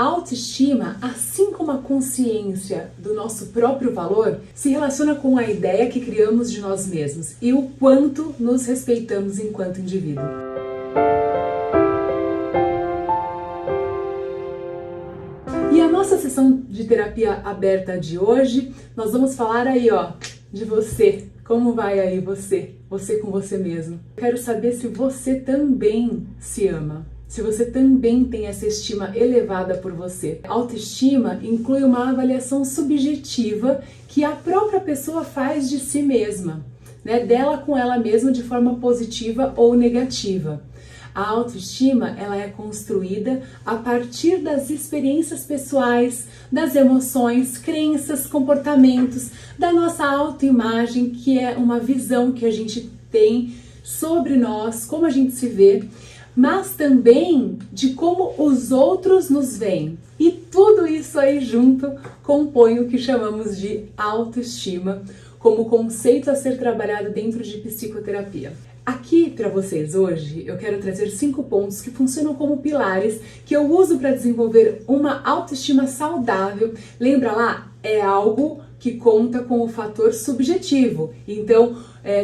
A autoestima, assim como a consciência do nosso próprio valor, se relaciona com a ideia que criamos de nós mesmos e o quanto nos respeitamos enquanto indivíduo. E a nossa sessão de terapia aberta de hoje, nós vamos falar aí, de você. Como vai aí você? Você com você mesmo. Quero saber se você também se ama. Se você também tem essa estima elevada por você. Autoestima inclui uma avaliação subjetiva que a própria pessoa faz de si mesma, né? Dela com ela mesma de forma positiva ou negativa. A autoestima, ela é construída a partir das experiências pessoais, das emoções, crenças, comportamentos, da nossa autoimagem, que é uma visão que a gente tem sobre nós, como a gente se vê, mas também de como os outros nos veem. E tudo isso aí junto compõe o que chamamos de autoestima, como conceito a ser trabalhado dentro de psicoterapia. Aqui para vocês hoje eu quero trazer 5 pontos que funcionam como pilares que eu uso para desenvolver uma autoestima saudável. Lembra lá? É algo que conta com o fator subjetivo. Então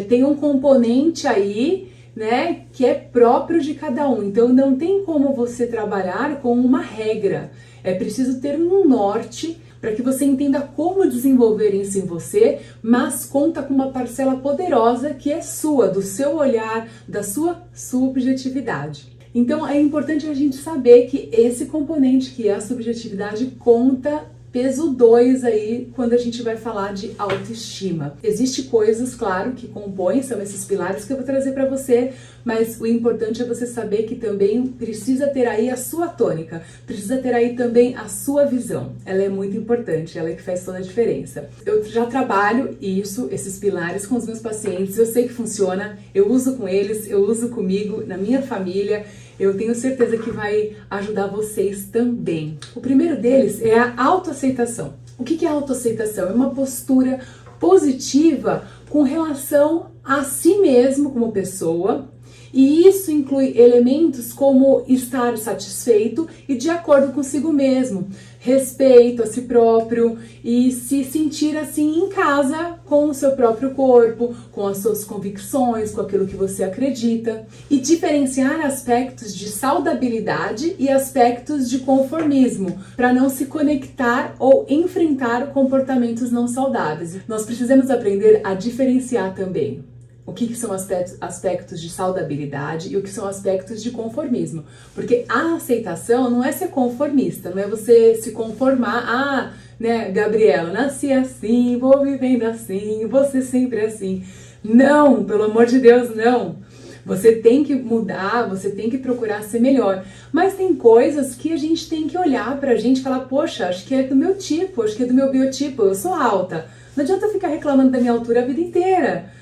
tem um componente aí, né, que é próprio de cada um. Então não tem como você trabalhar com uma regra. É preciso ter um norte para que você entenda como desenvolver isso em você, mas conta com uma parcela poderosa que é sua, do seu olhar, da sua subjetividade. Então é importante a gente saber que esse componente, que é a subjetividade, conta peso 2 aí quando a gente vai falar de autoestima. Existem coisas, claro, que compõem, são esses pilares que eu vou trazer para você, mas o importante é você saber que também precisa ter aí a sua tônica, precisa ter aí também a sua visão. Ela é muito importante, ela é que faz toda a diferença. Eu já trabalho esses pilares com os meus pacientes, eu sei que funciona, eu uso com eles, eu uso comigo, na minha família. Eu tenho certeza que vai ajudar vocês também. O primeiro deles é a autoaceitação. O que é autoaceitação? É uma postura positiva com relação a si mesmo como pessoa, e isso inclui elementos como estar satisfeito e de acordo consigo mesmo, respeito a si próprio e se sentir assim em casa com o seu próprio corpo, com as suas convicções, com aquilo que você acredita, e diferenciar aspectos de saudabilidade e aspectos de conformismo, para não se conectar ou enfrentar comportamentos não saudáveis. Nós precisamos aprender a diferenciar também o que são aspectos de saudabilidade e o que são aspectos de conformismo. Porque a aceitação não é ser conformista, não é você se conformar, né, Gabriela, nasci assim, vou vivendo assim, vou ser sempre assim. Não, pelo amor de Deus, não. Você tem que mudar, você tem que procurar ser melhor. Mas tem coisas que a gente tem que olhar pra gente e falar, poxa, acho que é do meu tipo, acho que é do meu biotipo, eu sou alta. Não adianta ficar reclamando da minha altura a vida inteira.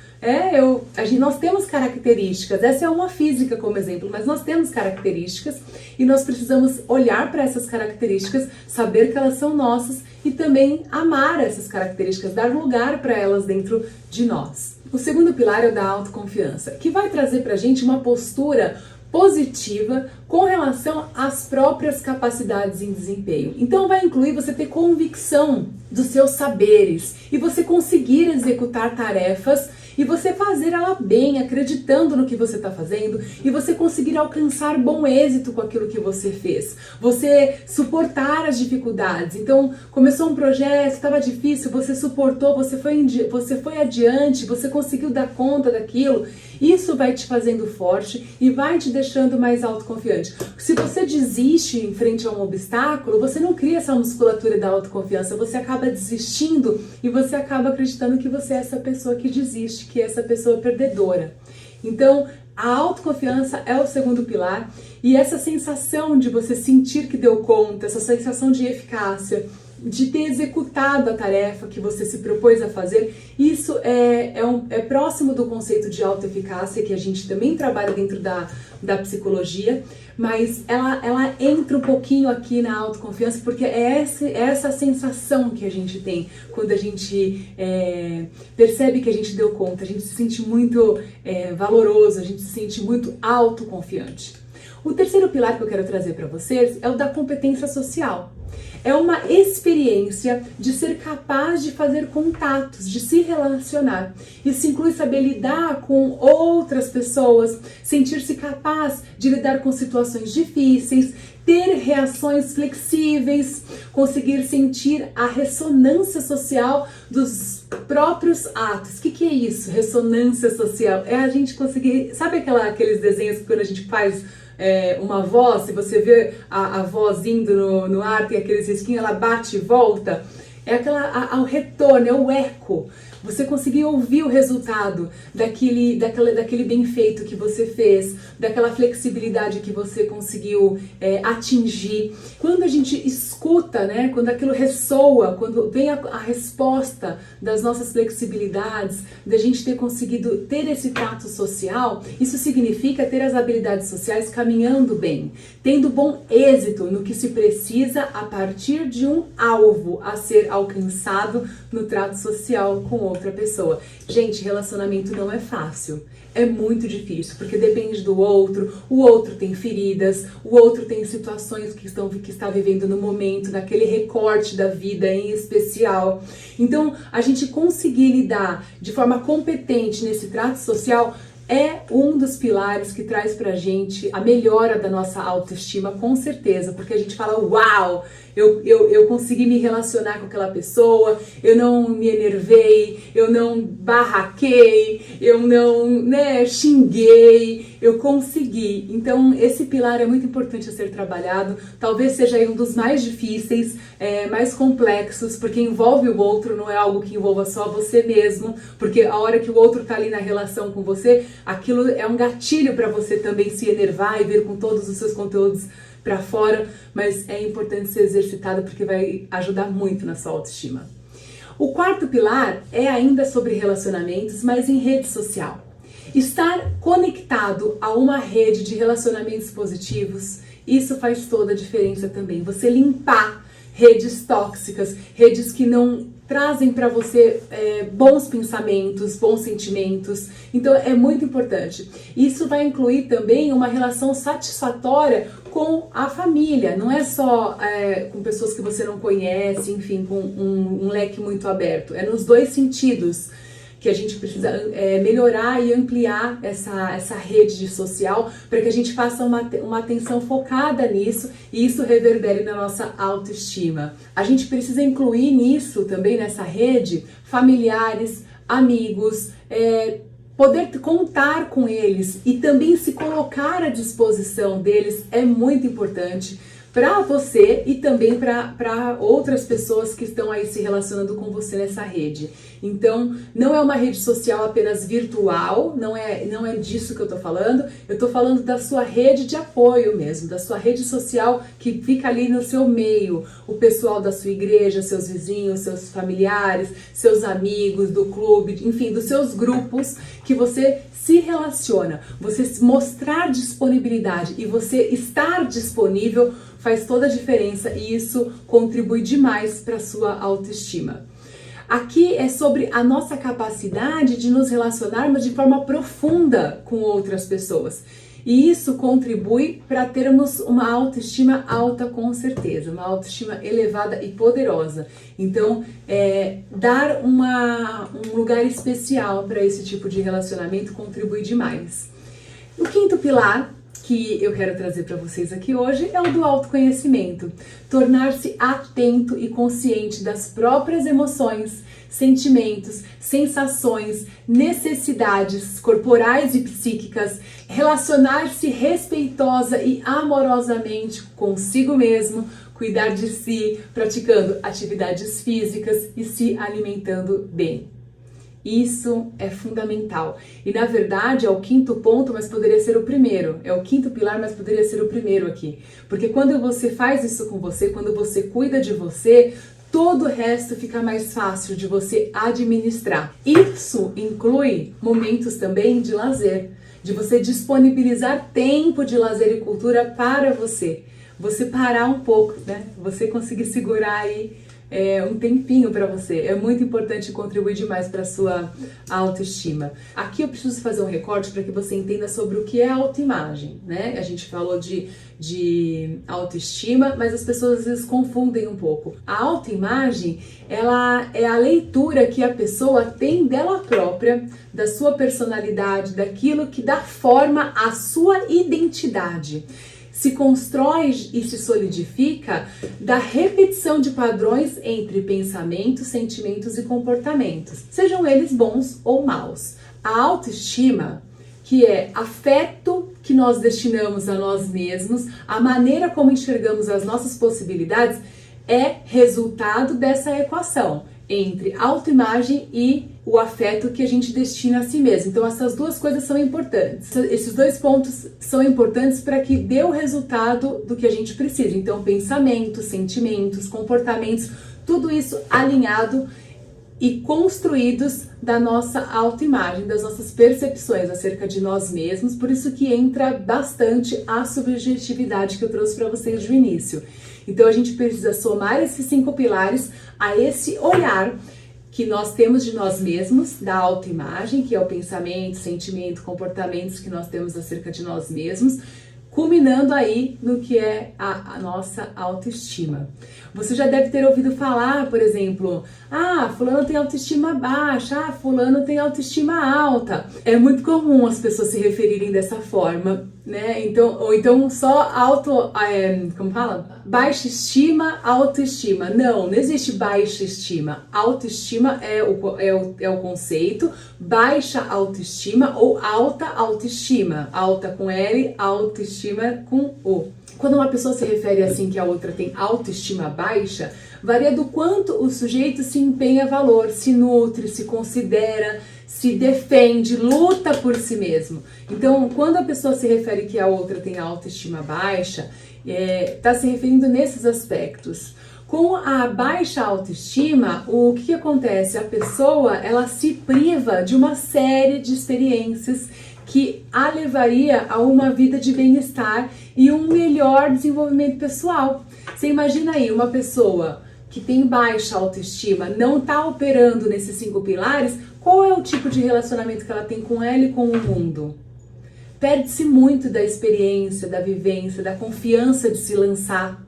Nós temos características, essa é uma física como exemplo, mas nós temos características e nós precisamos olhar para essas características, saber que elas são nossas e também amar essas características, dar lugar para elas dentro de nós. O segundo pilar é o da autoconfiança, que vai trazer para a gente uma postura positiva com relação às próprias capacidades em desempenho. Então vai incluir você ter convicção dos seus saberes e você conseguir executar tarefas e você fazer ela bem, acreditando no que você está fazendo, e você conseguir alcançar bom êxito com aquilo que você fez. Você suportar as dificuldades. Então, começou um projeto, estava difícil, você suportou, você foi adiante, você conseguiu dar conta daquilo. Isso vai te fazendo forte e vai te deixando mais autoconfiante. Se você desiste em frente a um obstáculo, você não cria essa musculatura da autoconfiança, você acaba desistindo e você acaba acreditando que você é essa pessoa que desiste, que é essa pessoa perdedora. Então, a autoconfiança é o segundo pilar, e essa sensação de você sentir que deu conta, essa sensação de eficácia, de ter executado a tarefa que você se propôs a fazer, isso é próximo do conceito de autoeficácia, que a gente também trabalha dentro da psicologia, mas ela entra um pouquinho aqui na autoconfiança, porque é essa sensação que a gente tem quando a gente percebe que a gente deu conta, a gente se sente muito valoroso, a gente se sente muito autoconfiante. O terceiro pilar que eu quero trazer para vocês é o da competência social. É uma experiência de ser capaz de fazer contatos, de se relacionar. Isso inclui saber lidar com outras pessoas, sentir-se capaz de lidar com situações difíceis, ter reações flexíveis, conseguir sentir a ressonância social dos próprios atos. O que é isso? Ressonância social? É a gente conseguir... Sabe aqueles desenhos que quando a gente faz uma voz, se você vê a voz indo no ar, tem aqueles risquinhos, ela bate e volta? É o retorno, é o eco. Você conseguir ouvir o resultado daquele bem feito que você fez, daquela flexibilidade que você conseguiu atingir. Quando a gente escuta, né, quando aquilo ressoa, quando vem a resposta das nossas flexibilidades, da gente ter conseguido ter esse tato social, isso significa ter as habilidades sociais caminhando bem, tendo bom êxito no que se precisa a partir de um alvo a ser alcançado no trato social com outra pessoa. Gente, relacionamento não é fácil. É muito difícil, porque depende do outro, o outro tem feridas, o outro tem situações que está vivendo no momento, naquele recorte da vida em especial. Então, a gente conseguir lidar de forma competente nesse trato social é um dos pilares que traz pra gente a melhora da nossa autoestima, com certeza, porque a gente fala, uau, eu consegui me relacionar com aquela pessoa, eu não me enervei, eu não barraquei, eu não, xinguei, eu consegui. Então, esse pilar é muito importante a ser trabalhado, talvez seja um dos mais difíceis, mais complexos, porque envolve o outro, não é algo que envolva só você mesmo, porque a hora que o outro tá ali na relação com você, aquilo é um gatilho para você também se enervar e vir com todos os seus conteúdos para fora, mas é importante ser exercitado porque vai ajudar muito na sua autoestima. O quarto pilar é ainda sobre relacionamentos, mas em rede social. Estar conectado a uma rede de relacionamentos positivos, isso faz toda a diferença também. Você limpar redes tóxicas, redes que não trazem para você bons pensamentos, bons sentimentos. Então é muito importante. Isso vai incluir também uma relação satisfatória com a família. Não é só com pessoas que você não conhece, enfim, com um leque muito aberto. É nos dois sentidos que a gente precisa melhorar e ampliar essa rede social para que a gente faça uma atenção focada nisso e isso reverbere na nossa autoestima. A gente precisa incluir nisso também, nessa rede, familiares, amigos, poder contar com eles e também se colocar à disposição deles é muito importante para você e também para outras pessoas que estão aí se relacionando com você nessa rede. Então, não é uma rede social apenas virtual, não é disso que eu tô falando da sua rede de apoio mesmo, da sua rede social que fica ali no seu meio, o pessoal da sua igreja, seus vizinhos, seus familiares, seus amigos do clube, enfim, dos seus grupos que você se relaciona, você mostrar disponibilidade e você estar disponível faz toda a diferença e isso contribui demais para a sua autoestima. Aqui é sobre a nossa capacidade de nos relacionarmos de forma profunda com outras pessoas. E isso contribui para termos uma autoestima alta com certeza, uma autoestima elevada e poderosa. Então, dar um lugar especial para esse tipo de relacionamento contribui demais. O quinto pilar que eu quero trazer para vocês aqui hoje é o do autoconhecimento. Tornar-se atento e consciente das próprias emoções, sentimentos, sensações, necessidades corporais e psíquicas, relacionar-se respeitosa e amorosamente consigo mesmo, cuidar de si, praticando atividades físicas e se alimentando bem. Isso é fundamental. E na verdade é o quinto ponto, mas poderia ser o primeiro. É o quinto pilar, mas poderia ser o primeiro aqui. Porque quando você faz isso com você, quando você cuida de você, todo o resto fica mais fácil de você administrar. Isso inclui momentos também de lazer, de você disponibilizar tempo de lazer e cultura para você. Você parar um pouco, né? Você conseguir segurar aí um tempinho para você. É muito importante contribuir demais para a sua autoestima. Aqui eu preciso fazer um recorte para que você entenda sobre o que é autoimagem, né? A gente falou de autoestima, mas as pessoas às vezes confundem um pouco. A autoimagem, ela é a leitura que a pessoa tem dela própria, da sua personalidade, daquilo que dá forma à sua identidade. Se constrói e se solidifica da repetição de padrões entre pensamentos, sentimentos e comportamentos, sejam eles bons ou maus. A autoestima, que é afeto que nós destinamos a nós mesmos, a maneira como enxergamos as nossas possibilidades, é resultado dessa equação entre autoimagem e o afeto que a gente destina a si mesmo. Então essas duas coisas são importantes. Esses dois pontos são importantes para que dê o resultado do que a gente precisa. Então pensamentos, sentimentos, comportamentos, tudo isso alinhado e construídos da nossa autoimagem, das nossas percepções acerca de nós mesmos. Por isso que entra bastante a subjetividade que eu trouxe para vocês no início. Então a gente precisa somar esses 5 pilares a esse olhar que nós temos de nós mesmos, da autoimagem, que é o pensamento, sentimento, comportamentos que nós temos acerca de nós mesmos, culminando aí no que é a nossa autoestima. Você já deve ter ouvido falar, por exemplo, fulano tem autoestima baixa, fulano tem autoestima alta. É muito comum as pessoas se referirem dessa forma, né? Ou então só como fala? Baixa estima, autoestima. Não existe baixa estima. Autoestima é o conceito, baixa autoestima ou alta autoestima. Alta com L, autoestima com O. Quando uma pessoa se refere assim que a outra tem autoestima baixa, varia do quanto o sujeito se empenha valor, se nutre, se considera, se defende, luta por si mesmo. Então, quando a pessoa se refere que a outra tem autoestima baixa, está se referindo nesses aspectos. Com a baixa autoestima, o que acontece? A pessoa, ela se priva de uma série de experiências que a levaria a uma vida de bem-estar e um melhor desenvolvimento pessoal. Você imagina aí uma pessoa que tem baixa autoestima, não está operando nesses 5 pilares, qual é o tipo de relacionamento que ela tem com ela e com o mundo? Perde-se muito da experiência, da vivência, da confiança de se lançar.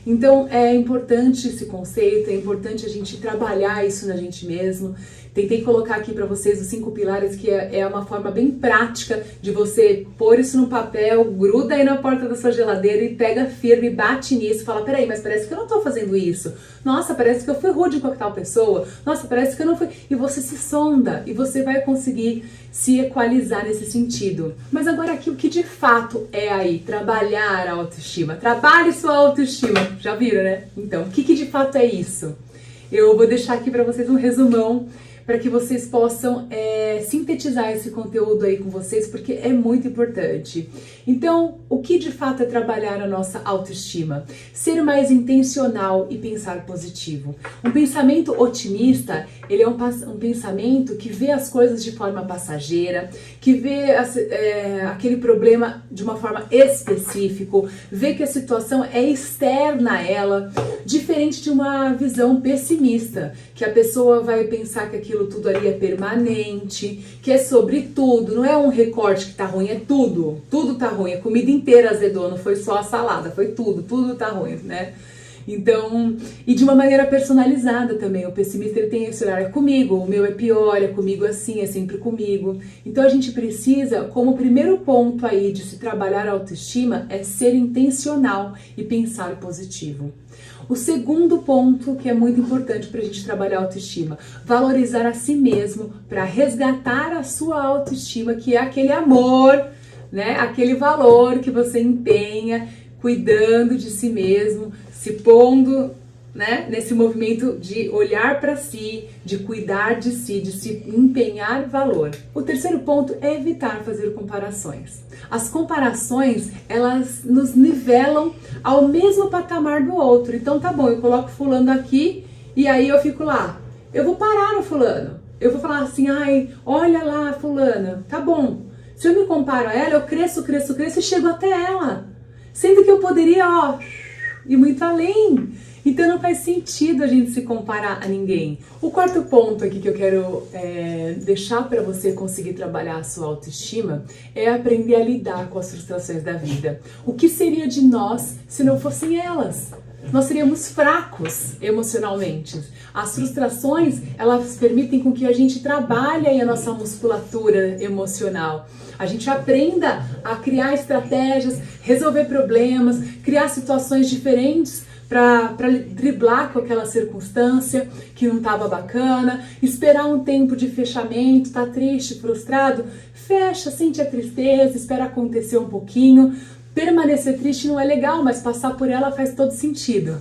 Então é importante esse conceito, é importante a gente trabalhar isso na gente mesmo. Tentei colocar aqui para vocês os 5 pilares, que é uma forma bem prática de você pôr isso no papel, gruda aí na porta da sua geladeira e pega firme, bate nisso, fala, peraí, mas parece que eu não tô fazendo isso. Nossa, parece que eu fui rude com tal pessoa. Nossa, parece que eu não fui. E você se sonda e você vai conseguir se equalizar nesse sentido. Mas agora aqui, o que de fato é aí? Trabalhar a autoestima. Trabalhe sua autoestima. Já viram, né? Então, o que de fato é isso? Eu vou deixar aqui para vocês um resumão para que vocês possam sintetizar esse conteúdo aí com vocês, porque é muito importante. Então, o que de fato é trabalhar a nossa autoestima? Ser mais intencional e pensar positivo. Um pensamento otimista, ele é um pensamento que vê as coisas de forma passageira, que vê aquele problema de uma forma específica, vê que a situação é externa a ela, diferente de uma visão pessimista, que a pessoa vai pensar que aquilo tudo ali é permanente, que é sobre tudo, não é um recorte que tá ruim, é tudo tá ruim, a comida inteira azedou, não foi só a salada, foi tudo tá ruim, né? Então, e de uma maneira personalizada também, o pessimista ele tem esse olhar, é comigo, o meu é pior, é comigo assim, é sempre comigo. Então a gente precisa, como primeiro ponto aí de se trabalhar a autoestima, é ser intencional e pensar positivo. O segundo ponto que é muito importante para a gente trabalhar a autoestima, valorizar a si mesmo para resgatar a sua autoestima, que é aquele amor, né? Aquele valor que você empenha, cuidando de si mesmo, se pondo, né, nesse movimento de olhar para si, de cuidar de si, de se empenhar valor. O terceiro ponto é evitar fazer comparações. As comparações, elas nos nivelam ao mesmo patamar do outro. Então tá bom, eu coloco fulano aqui e aí eu fico lá. Eu vou parar no fulano. Eu vou falar assim, ai, olha lá fulana, tá bom. Se eu me comparo a ela, eu cresço e chego até ela. Sendo que eu poderia, ir muito além. Então não faz sentido a gente se comparar a ninguém. O quarto ponto aqui que eu quero deixar para você conseguir trabalhar a sua autoestima é aprender a lidar com as frustrações da vida. O que seria de nós se não fossem elas? Nós seríamos fracos emocionalmente. As frustrações, elas permitem com que a gente trabalhe aí a nossa musculatura emocional. A gente aprenda a criar estratégias, resolver problemas, criar situações diferentes para driblar com aquela circunstância que não estava bacana, esperar um tempo de fechamento, tá triste, frustrado, fecha, sente a tristeza, espera acontecer um pouquinho. Permanecer triste não é legal, mas passar por ela faz todo sentido.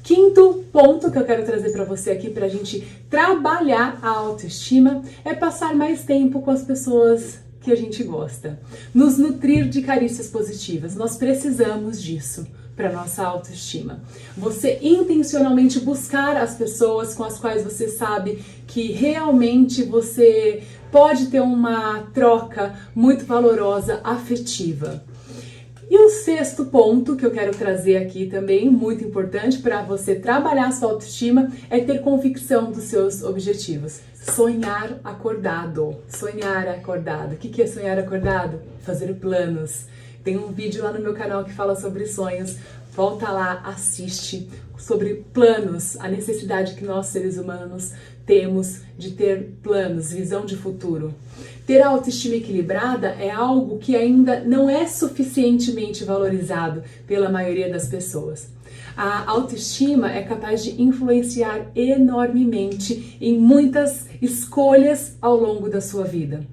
Quinto ponto que eu quero trazer para você aqui para a gente trabalhar a autoestima é passar mais tempo com as pessoas que a gente gosta. Nos nutrir de carícias positivas. Nós precisamos disso para nossa autoestima. Você intencionalmente buscar as pessoas com as quais você sabe que realmente você pode ter uma troca muito valorosa, afetiva. E o sexto ponto que eu quero trazer aqui também, muito importante para você trabalhar a sua autoestima, é ter convicção dos seus objetivos. Sonhar acordado. Sonhar acordado. O que é sonhar acordado? Fazer planos. Tem um vídeo lá no meu canal que fala sobre sonhos. Volta lá, assiste sobre planos, a necessidade que nós seres humanos temos de ter planos, visão de futuro. Ter a autoestima equilibrada é algo que ainda não é suficientemente valorizado pela maioria das pessoas. A autoestima é capaz de influenciar enormemente em muitas escolhas ao longo da sua vida.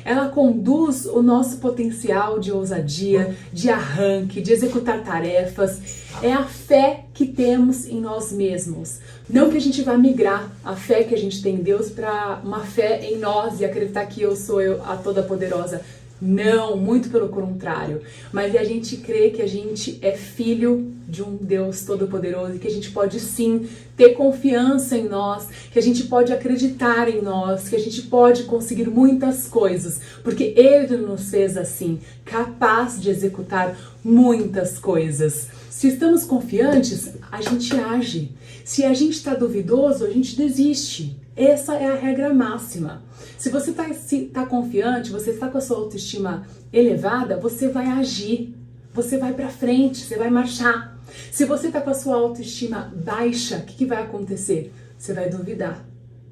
Ela conduz o nosso potencial de ousadia, de arranque, de executar tarefas. É a fé que temos em nós mesmos. Não que a gente vá migrar a fé que a gente tem em Deus para uma fé em nós e acreditar que eu sou a Toda-Poderosa. Não, muito pelo contrário. Mas a gente crê que a gente é filho de um Deus Todo-Poderoso e que a gente pode sim ter confiança em nós, que a gente pode acreditar em nós, que a gente pode conseguir muitas coisas, porque Ele nos fez assim, capaz de executar muitas coisas. Se estamos confiantes, a gente age. Se a gente está duvidoso, a gente desiste. Essa é a regra máxima. Se você está confiante, você está com a sua autoestima elevada, você vai agir, você vai para frente, você vai marchar. Se você está com a sua autoestima baixa, o que vai acontecer? Você vai duvidar.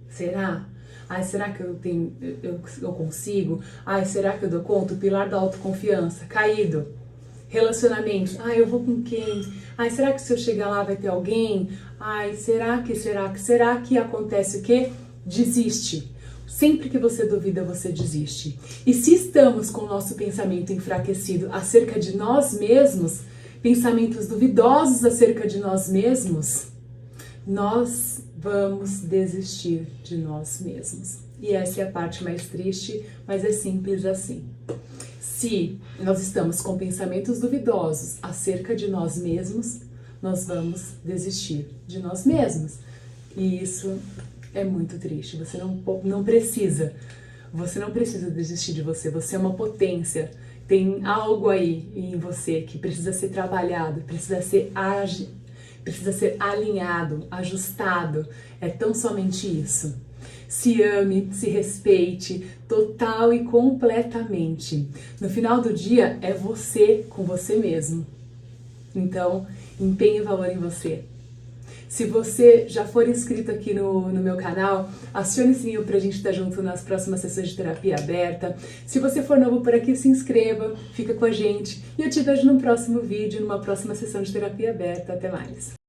Será? Ai, será que eu consigo? Ai, será que eu dou conta? O pilar da autoconfiança, caído. Relacionamentos, ai, eu vou com quem? Ai, será que se eu chegar lá vai ter alguém? Ai, será que acontece o quê? Desiste. Sempre que você duvida, você desiste. E se estamos com o nosso pensamento enfraquecido acerca de nós mesmos, pensamentos duvidosos acerca de nós mesmos, nós vamos desistir de nós mesmos. E essa é a parte mais triste, mas é simples assim. Se nós estamos com pensamentos duvidosos acerca de nós mesmos, nós vamos desistir de nós mesmos. E isso é muito triste. Você não precisa desistir de você. Você é uma potência. Tem algo aí em você que precisa ser trabalhado, precisa ser alinhado, ajustado. É tão somente isso. Se ame, se respeite, total e completamente. No final do dia, é você com você mesmo. Então, empenhe valor em você. Se você já for inscrito aqui no meu canal, acione o sininho pra gente estar junto nas próximas sessões de terapia aberta. Se você for novo por aqui, se inscreva, fica com a gente. E eu te vejo no próximo vídeo, numa próxima sessão de terapia aberta. Até mais!